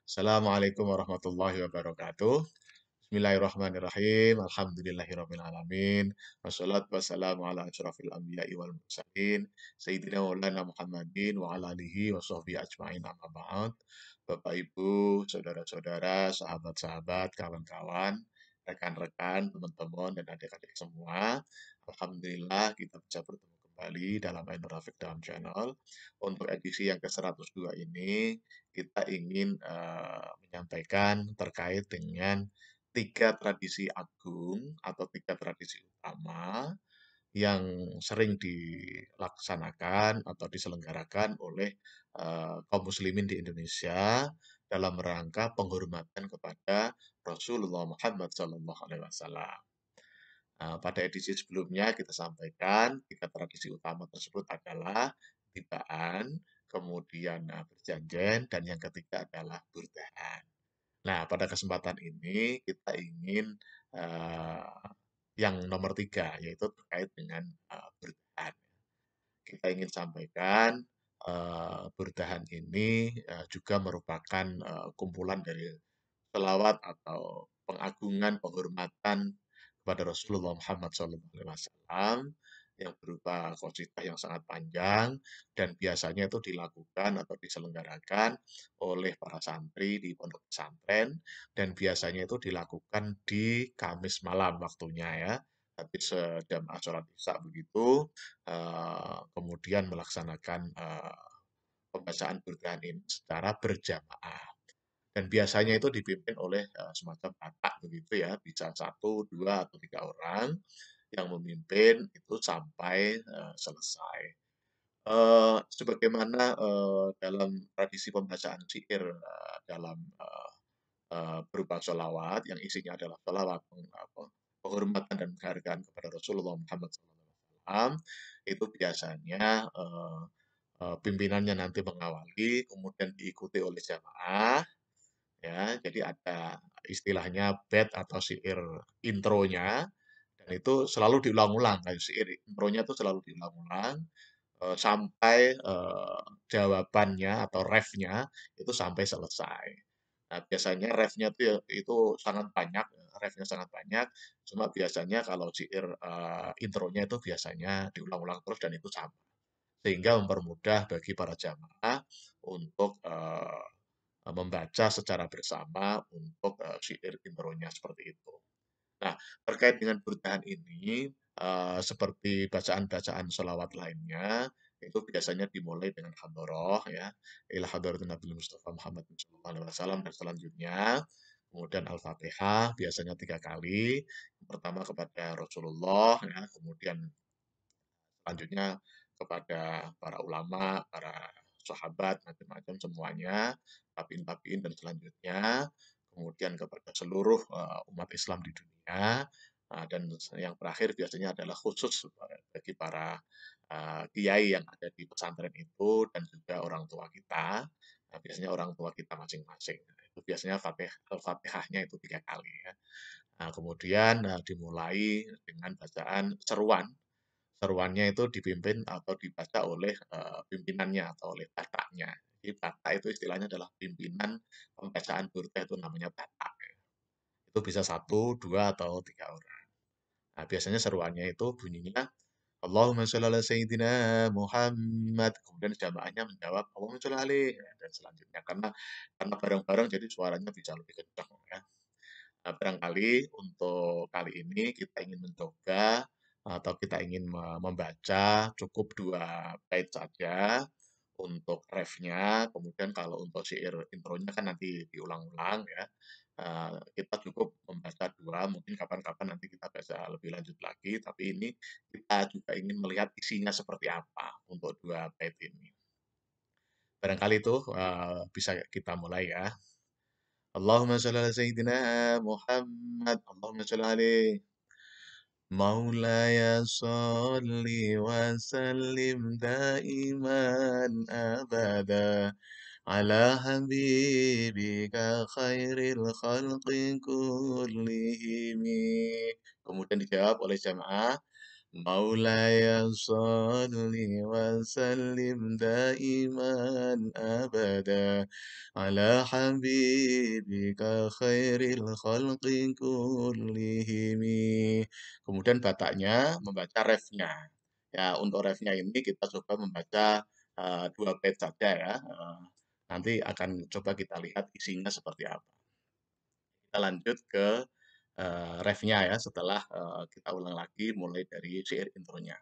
Assalamualaikum warahmatullahi wabarakatuh. Bismillahirrahmanirrahim. Alhamdulillahirrahmanirrahim. Wassalatu wassalamu ala asyrafil anbiya'i wal mursalin. Sayyidina Maulana Muhammadin wa ala alihi wa sahbihi ajma'in amma ba'd. Bapak Ibu, saudara-saudara, sahabat-sahabat, kawan-kawan, rekan-rekan, teman-teman, dan adik-adik semua. Alhamdulillah kita bisa bertemu kembali dalam Ainur Rafiq dalam channel. Untuk edisi yang ke-102 ini, kita ingin menyampaikan terkait dengan tiga tradisi agung atau tiga tradisi utama yang sering dilaksanakan atau diselenggarakan oleh kaum muslimin di Indonesia dalam rangka penghormatan kepada Rasulullah Muhammad SAW. Pada edisi sebelumnya kita sampaikan tiga tradisi utama tersebut adalah tibaan, kemudian berjanjian, dan yang ketiga adalah burdahan. Nah, pada kesempatan ini kita ingin eh, yang nomor tiga, yaitu terkait dengan burdahan. Kita ingin sampaikan burdahan ini juga merupakan kumpulan dari selawat atau pengagungan, penghormatan kepada Rasulullah Muhammad SAW yang berupa qasidah yang sangat panjang dan biasanya itu dilakukan atau diselenggarakan oleh para santri di pondok pesantren dan biasanya itu dilakukan di Kamis malam waktunya ya. Habis jamaah sholat isya begitu, kemudian melaksanakan pembacaan burdahan ini secara berjamaah. Dan biasanya itu dipimpin oleh semacam batak begitu ya, bisa satu, dua, atau tiga orang yang memimpin itu sampai selesai. Sebagaimana dalam tradisi pembacaan syair dalam berupa sholawat yang isinya adalah sholawat penghormatan dan penghargaan kepada Rasulullah Muhammad SAW, itu biasanya pimpinannya nanti mengawali, kemudian diikuti oleh jamaah, ya. Jadi ada istilahnya bed atau syair intronya dan itu selalu diulang-ulang. Kayak syair intronya itu selalu diulang-ulang sampai jawabannya atau refnya itu sampai selesai. Nah, biasanya refnya itu itu sangat banyak, refnya sangat banyak. Cuma biasanya kalau syair intronya itu biasanya diulang-ulang terus dan itu sama. Sehingga mempermudah bagi para jamaah untuk membaca secara bersama untuk syair intronya seperti itu. Nah, terkait dengan burdahan ini, seperti bacaan-bacaan sholawat lainnya, itu biasanya dimulai dengan hadoroh ya, ila hadratin Nabi Mustafa Muhammad sallallahu alaihi wasallam dan selanjutnya, kemudian Al-Fatihah biasanya 3 kali, yang pertama kepada Rasulullah ya, kemudian selanjutnya kepada para ulama, para sahabat, macam-macam semuanya, tabiin-tabiin dan selanjutnya, kemudian kepada seluruh umat Islam di dunia, dan yang terakhir biasanya adalah khusus bagi para kiai yang ada di pesantren itu dan juga orang tua kita. Nah, biasanya orang tua kita masing-masing. Itu biasanya Al-Fatihahnya itu 3 kali ya. Nah, kemudian dimulai dengan bacaan seruan. Seruannya itu dipimpin atau dibaca oleh pimpinannya atau oleh bataknya. Jadi batak itu istilahnya adalah pimpinan pembacaan burda itu namanya batak. Itu bisa satu, dua, atau tiga orang. Nah, biasanya seruannya itu bunyinya Allahumma sholli ala Sayyidina Muhammad. Kemudian jamaahnya menjawab Allahumma sholli alaihi. Dan selanjutnya karena bareng-bareng jadi suaranya bisa lebih kencang ya. Nah, barangkali untuk kali ini kita ingin mencoba atau kita ingin membaca cukup 2 bait saja untuk refnya, kemudian kalau untuk syair intronya kan nanti diulang-ulang ya. Kita cukup membaca 2, mungkin kapan-kapan nanti kita baca lebih lanjut lagi, tapi ini kita juga ingin melihat isinya seperti apa untuk 2 bait ini. Barangkali itu bisa kita mulai ya. Allahumma sholli ala Sayyidina Muhammad. Allahumma sholli alaihi. مولاي صل وسلم دائما أبدا على حبيبك خير الخلق كلهم. Kemudian dijawab oleh jamaah, مولاي صل وسلم دائما أبدا على حبيبك خير الخلق كلهم. Kemudian bataknya membaca refnya. Ya, untuk refnya ini kita coba membaca 2 bait saja ya. Nanti akan coba kita lihat isinya seperti apa. Kita lanjut ke refnya ya setelah kita ulang lagi mulai dari syair intronya.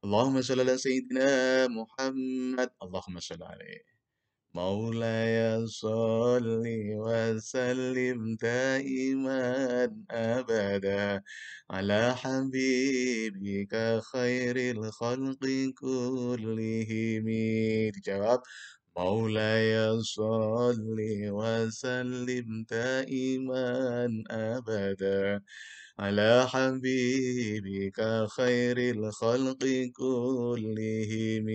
Allahumma shalli ala sayyidina Muhammad. Allahumma shalli alaihi. مولاي صل وسلم دائما أبدا على حبيبك خير الخلق كلهم. Dijawab مولاي صل وسلم دائما أبدا على حبيبك خير الخلق كلهم.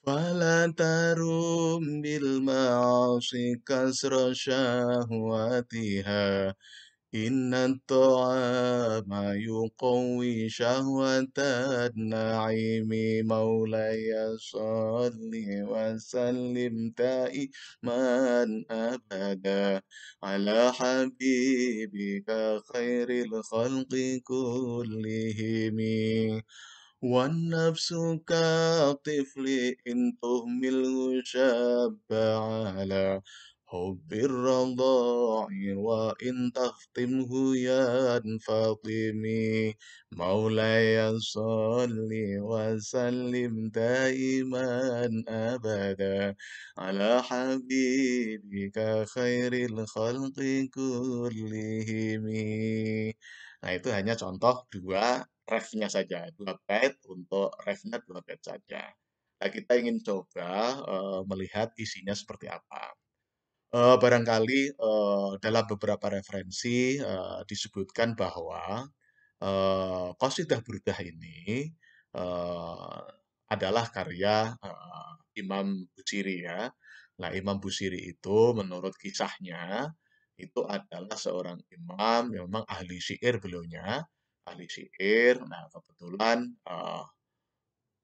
فلا تروم بالمعاصي كسر شهواتها إن الطعام يقوي شهوة النعيم مولاي صل وسلم دائما أبدا على حبيبك خير الخلق كلهم والنفس كالطفل إن تهمله شاب على حب الرضاع وإن تفطمه ينفطم مولاي صل وسلم دائما أبدا على حبيبك خير الخلق كلهم. Nah, itu hanya contoh refnya saja, 2 bait untuk refnya 2 bait saja. Nah, kita ingin coba melihat isinya seperti apa. Barangkali dalam beberapa referensi disebutkan bahwa Qasidah Burdah ini eh, adalah karya Imam Busiri ya. Nah, Imam Busiri itu menurut kisahnya itu adalah seorang imam yang memang ahli syair beliaunya, ahli syair. Nah, kebetulan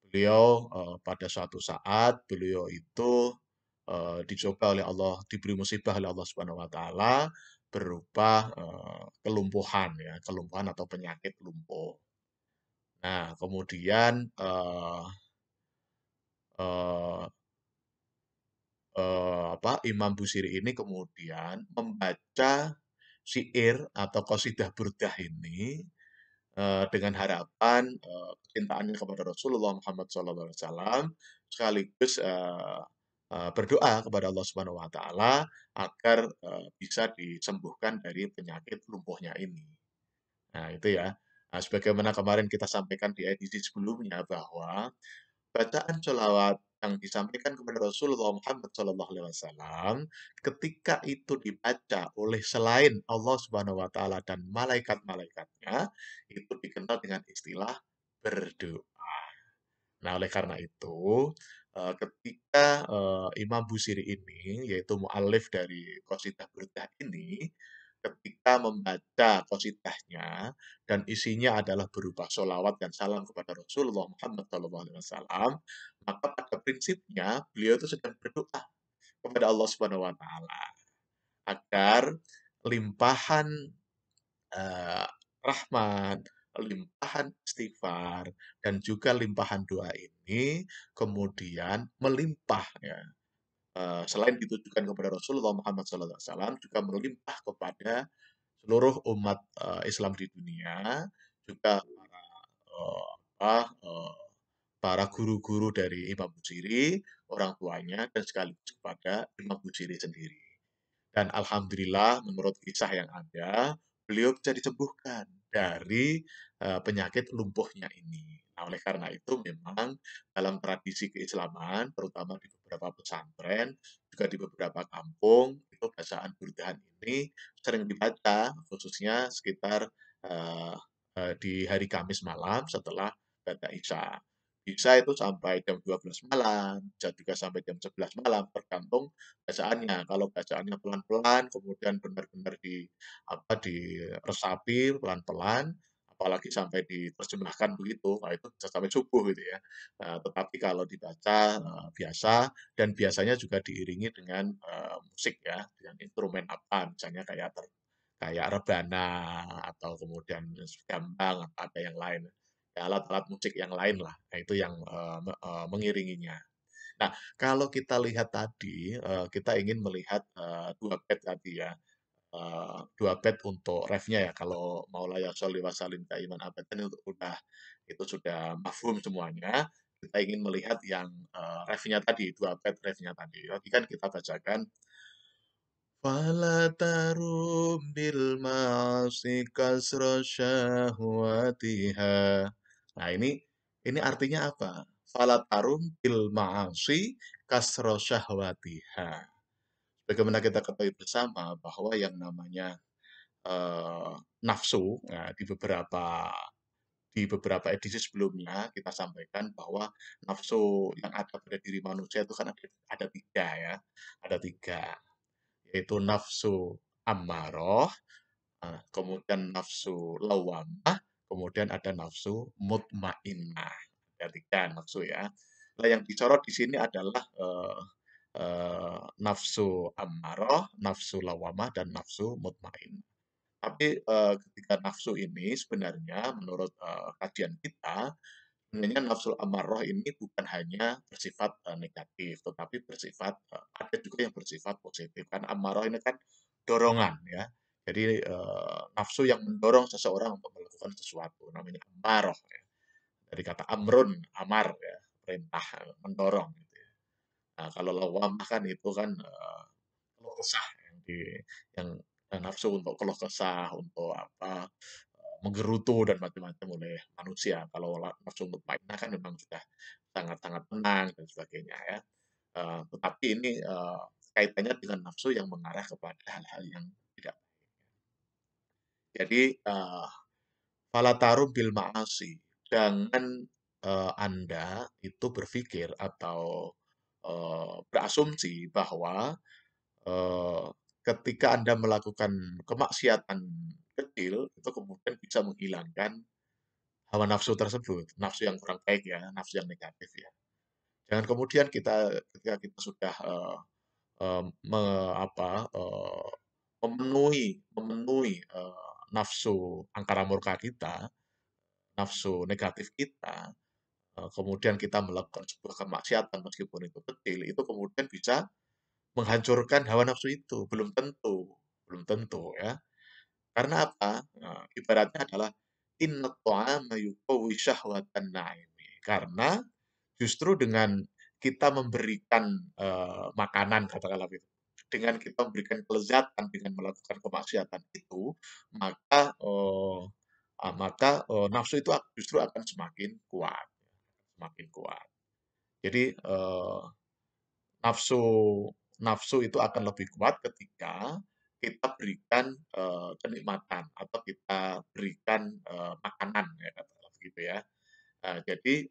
beliau pada suatu saat beliau itu dicoba oleh Allah, diberi musibah oleh Allah Subhanahu wa taala berupa kelumpuhan ya, kelumpuhan atau penyakit lumpuh. Nah, kemudian eh, Imam Busiri ini kemudian membaca syair atau qasidah burdah ini dengan harapan kecintaannya kepada Rasulullah Muhammad SAW sekaligus berdoa kepada Allah Subhanahu Wa Taala agar bisa disembuhkan dari penyakit lumpuhnya ini. Nah, itu ya. Nah, sebagaimana kemarin kita sampaikan di edisi sebelumnya bahwa bacaan sholawat yang disampaikan kepada Rasulullah Muhammad SAW ketika itu dibaca oleh selain Allah Subhanahu Wa Taala dan malaikat-malaikatnya itu dikenal dengan istilah berdoa. Nah, oleh karena itu, ketika Imam Busiri ini, yaitu mu'alif dari Qasidah Burdah ini, ketika membaca qasidahnya dan isinya adalah berupa sholawat dan salam kepada Rasulullah Muhammad SAW, maka pada prinsipnya beliau itu sedang berdoa kepada Allah Subhanahu Wa Taala agar limpahan eh, rahmat, limpahan istighfar, dan juga limpahan doa ini kemudian melimpah ya. Selain ditujukan kepada Rasulullah Muhammad SAW, juga melimpah kepada seluruh umat Islam di dunia, juga para guru-guru dari Imam Busiri, orang tuanya, dan sekaligus kepada Imam Busiri sendiri. Dan alhamdulillah menurut kisah yang ada, beliau bisa disembuhkan dari penyakit lumpuhnya ini. Nah, oleh karena itu memang dalam tradisi keislaman, terutama di beberapa pesantren, juga di beberapa kampung, itu bacaan burdahan ini sering dibaca, khususnya sekitar eh, di hari Kamis malam setelah baca Isya. Bisa itu sampai jam 12 malam, bisa juga sampai jam 11 malam, tergantung bacaannya. Kalau bacaannya pelan-pelan, kemudian benar-benar diresapi pelan-pelan, apalagi sampai diterjemahkan begitu, nah itu bisa sampai subuh gitu ya. Tetapi kalau dibaca, biasa dan biasanya juga diiringi dengan, musik ya, dengan instrumen apa, misalnya kayak rebana atau kemudian gambang atau ada yang lain, ya alat-alat musik yang lain lah, nah itu yang, mengiringinya. Nah, kalau kita lihat tadi, kita ingin melihat, 2 bait tadi ya, 2 bait untuk refnya ya, kalau Maulaya sholli wa sallim daiman abadan itu sudah mafhum semuanya. Kita ingin melihat yang, refnya tadi, 2 bait refnya tadi. Tadi kan kita bacakan, "Fala tarum bil ma'asi kasra syahwatiha." Nah, ini artinya apa? Fala tarum bil ma'asi kasra syahwatiha. Bagaimana kita ketahui bersama bahwa yang namanya nafsu, nah di beberapa edisi sebelumnya kita sampaikan bahwa nafsu yang ada pada diri manusia itu kan ada 3 ya, ada 3, yaitu nafsu ammaroh, kemudian nafsu lawamah, kemudian ada nafsu mutmainnah. Ada 3 nafsu ya. Nah, yang disorot di sini adalah, nafsu ammaroh, nafsu lawamah, dan nafsu mutmainnah. Tapi, ketika nafsu ini sebenarnya menurut, kajian kita, sebenarnya nafsu amarah ini bukan hanya bersifat, negatif, tetapi bersifat, ada juga yang bersifat positif. Kan amarah ini kan dorongan ya. Jadi, nafsu yang mendorong seseorang untuk melakukan sesuatu, namanya amarah ya. Dari kata amrun, amar ya, perintah, mendorong gitu ya. Nah, kalau lawamah kan itu kan, keluh kesah yang nafsu untuk keluh kesah, untuk apa, menggerutu dan macam-macam oleh manusia. Kalau nafsu mutmainnah kan memang sudah sangat-sangat tenang dan sebagainya ya. Tetapi ini, kaitannya dengan nafsu yang mengarah kepada hal-hal yang tidak baik. Jadi, fala tarum bil ma'asi, jangan, Anda itu berpikir atau, berasumsi bahwa ketika Anda melakukan kemaksiatan kecil, itu kemudian bisa menghilangkan hawa nafsu tersebut, nafsu yang kurang baik ya, nafsu yang negatif ya. Jangan kemudian ketika kita sudah, eee, me apa, memenuhi memenuhi, nafsu angkara murka kita, nafsu negatif kita, kemudian kita melakukan sebuah kemaksiatan meskipun itu kecil, itu kemudian bisa menghancurkan hawa nafsu itu, belum tentu ya. Karena apa? Ibaratnya adalah inna ta'ama yuqawwi syahwatan na'imi. Karena justru dengan kita memberikan, makanan katakanlah begitu, dengan kita memberikan kelezatan dengan melakukan kemaksiatan itu, maka, nafsu itu justru akan semakin kuat, semakin kuat. Jadi, nafsu nafsu itu akan lebih kuat ketika kita berikan, kenikmatan atau kita berikan, makanan ya katakanlah begitu ya. Jadi,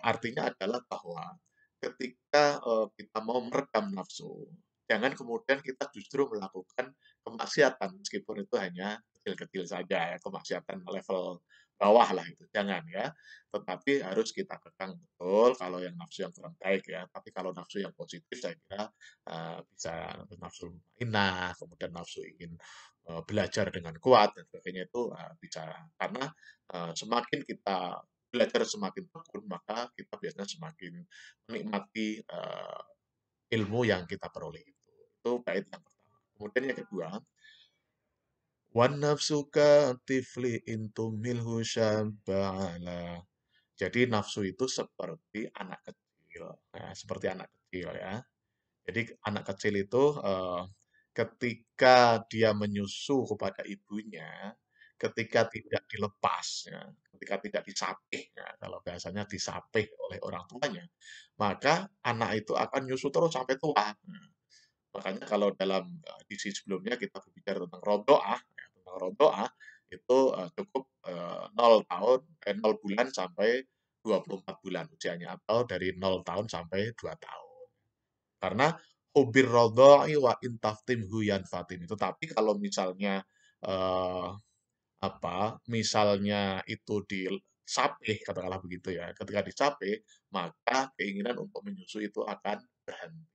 artinya adalah bahwa ketika, kita mau meredam nafsu, jangan kemudian kita justru melakukan kemaksiatan meskipun itu hanya kecil-kecil saja ya, kemaksiatan level bawah lah itu, jangan ya. Tetapi harus kita kekang betul kalau yang nafsu yang kurang baik ya, tapi kalau nafsu yang positif saya kira, bisa nafsu inah, kemudian nafsu ingin, belajar dengan kuat dan sebagainya itu, bisa. Karena, semakin kita belajar semakin tekun, maka kita biasanya semakin menikmati, ilmu yang kita peroleh itu. Itu bait yang pertama. Kemudian yang kedua, "Wan nafsuka tifli intumilhu syabba'ala." Jadi nafsu itu seperti anak kecil, nah, seperti anak kecil ya. Jadi anak kecil itu, ketika dia menyusu kepada ibunya, ketika tidak dilepas ya, ketika tidak disapih ya, kalau bahasanya disapih oleh orang tuanya, maka anak itu akan nyusu terus sampai tua. Nah, makanya kalau dalam, edisi sebelumnya kita berbicara tentang rodhoah ya, tentang rodhoah itu, cukup, 0 tahun 0 bulan sampai 24 bulan usianya, atau dari 0 tahun sampai 2 tahun. Karena hubir rodho'i wa in taftimhu yanfatim. Tetapi kalau misalnya, eee, misalnya itu disape, katakanlah begitu ya. Ketika disape, maka keinginan untuk menyusui itu akan berhenti.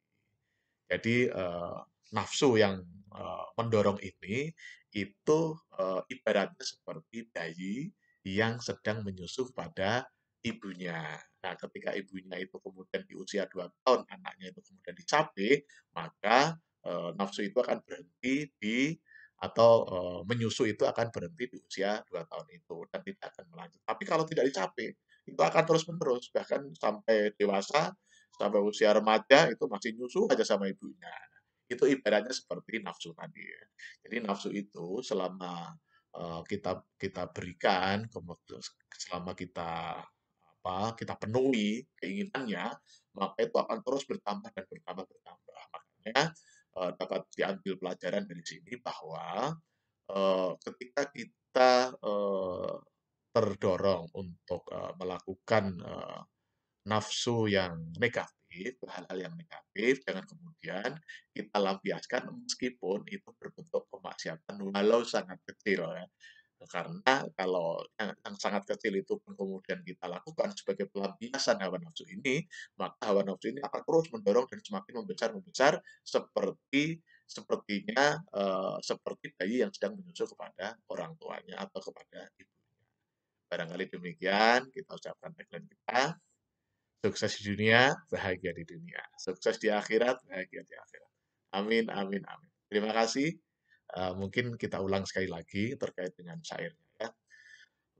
Jadi nafsu yang mendorong ini itu ibaratnya seperti bayi yang sedang menyusu pada ibunya. Nah, ketika ibunya itu kemudian di usia 2 tahun, anaknya itu kemudian dicapai, maka nafsu itu akan berhenti atau menyusu itu akan berhenti di usia 2 tahun itu dan tidak akan melanjut. Tapi kalau tidak dicapai, itu akan terus-menerus, bahkan sampai dewasa, sampai usia remaja itu masih nyusu aja sama ibunya. Itu ibaratnya seperti nafsu tadi ya. Jadi nafsu itu selama kita kita berikan, selama kita penuhi keinginannya, maka itu akan terus bertambah dan bertambah bertambah. Makanya dapat diambil pelajaran dari sini bahwa ketika kita terdorong untuk melakukan nafsu yang negatif, hal-hal yang negatif, jangan kemudian kita lampiaskan meskipun itu berbentuk kemaksiatan walau sangat kecil ya. Karena kalau yang sangat kecil itu pun kemudian kita lakukan sebagai pelampiasan hawa nafsu ini, maka hawa nafsu ini akan terus mendorong dan semakin membesar-membesar sepertinya seperti bayi yang sedang menyusu kepada orang tuanya atau kepada ibunya. Barangkali demikian kita ucapkan tagline kita. Sukses di dunia, bahagia di dunia. Sukses di akhirat, bahagia di akhirat. Amin, amin, amin. Terima kasih. Mungkin kita ulang sekali lagi terkait dengan syairnya ya.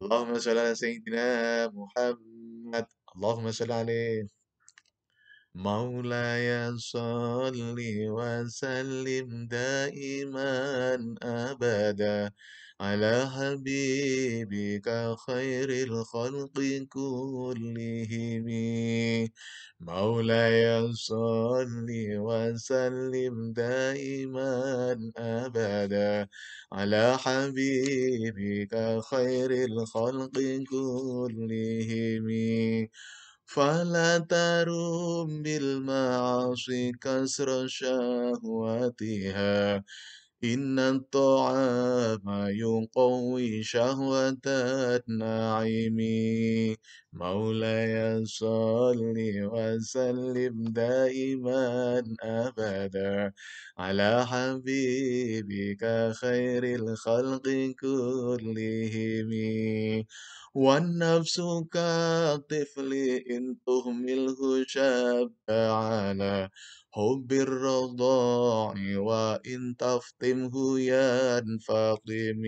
Allahumma sholli ala sayyidina Muhammad. Allahumma sholli alaihi. مولاي صل وسلم دائما أبدا على حبيبك خير الخلق كلهم مولاي صل وسلم دائما أبدا على حبيبك خير الخلق كلهم فلا ترم بالمعاصي كسر شهواتها إن الطعام يقوي شهوة النعيم مولاي صل وسلم دائما أبدا على حبيبك خير الخلق كلهم والنفس كالطفل إن تهمله شاب على حب الرضاع وإن تفطمه ينفطم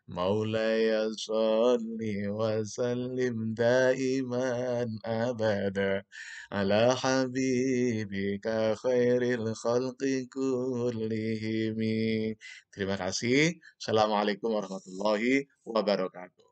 مولاي صل وسلم دائما أبدا على حبيبك خير الخلق كلهم. Terima kasih. Assalamualaikum warahmatullahi wabarakatuh.